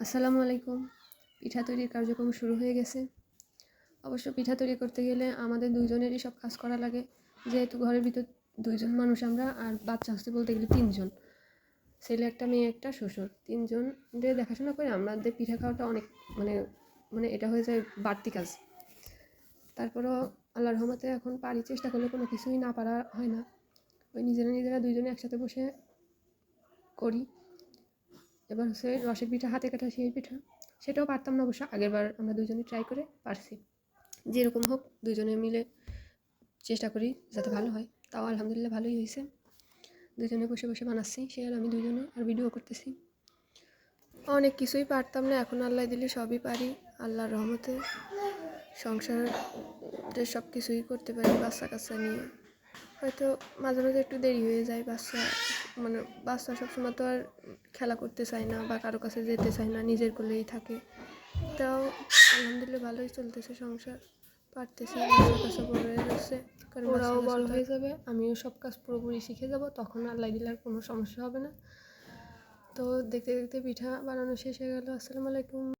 আসসালামু আলাইকুম। পিঠা তৈরির কার্যক্রম শুরু হয়ে গেছে। অবশ্য পিঠা তৈরি করতে গেলে আমাদের দুইজনেরই সব কাজ করা লাগে, যেহেতু ঘরের ভিতর দুইজন মানুষ আমরা, আর বাচ্চা হচ্ছে বলতে গেলে তিনজন, ছেলে একটা মেয়ে একটা শ্বশুর, তিনজনের দেখাশোনা করে আমাদের পিঠা খাওয়াটা অনেক মানে মানে এটা হয়ে যায় বাড়তি কাজ। তারপরও আল্লাহর রহমতে এখন পারি, চেষ্টা করলে কোনো কিছুই না পারা হয় না। ওই নিজেরা দুইজনে একসাথে বসে করি। এবার হচ্ছে রসের পিঠা, হাতে কাটা সেই পিঠা, সেটাও পারতাম না অবশ্য। আগেরবার আমরা দুজনে ট্রাই করে পারছি। যেরকম হোক দুজনে মিলে চেষ্টা করি যাতে ভালো হয়। তাও আলহামদুলিল্লাহ ভালোই হয়েছে। দুজনে বসে বসে বানাচ্ছি, সে আর আমি দুজনে, আর ভিডিও করতেছি। অনেক কিছুই পারতাম না, এখন আল্লাহ দিলে সবই পারি আল্লাহর রহমতে। সংসারের সব কিছুই করতে পারি। বাচ্চা কাচ্চা নিয়ে হয়তো মাঝে মাঝে একটু দেরি হয়ে যায়। বাচ্চা সবসময় তো আর খেলা করতে চায় না বা কারো কাছে যেতে চায় না, নিজের কোলেই থাকে। তাও আলহামদুলিল্লাহ ভালোই চলতেছে সংসার, পারতেছি। বাচ্চা কাছে বড় হয়ে যাচ্ছে, কারণ ওরাও বড় হয়ে যাবে, আমিও সব কাজ পুরোপুরি শিখে যাব, তখন আল্লাহ দিলে আর কোনো সমস্যা হবে না। তো দেখতে দেখতে পিঠা বানানো শেষ হয়ে গেল। আসসালামু আলাইকুম।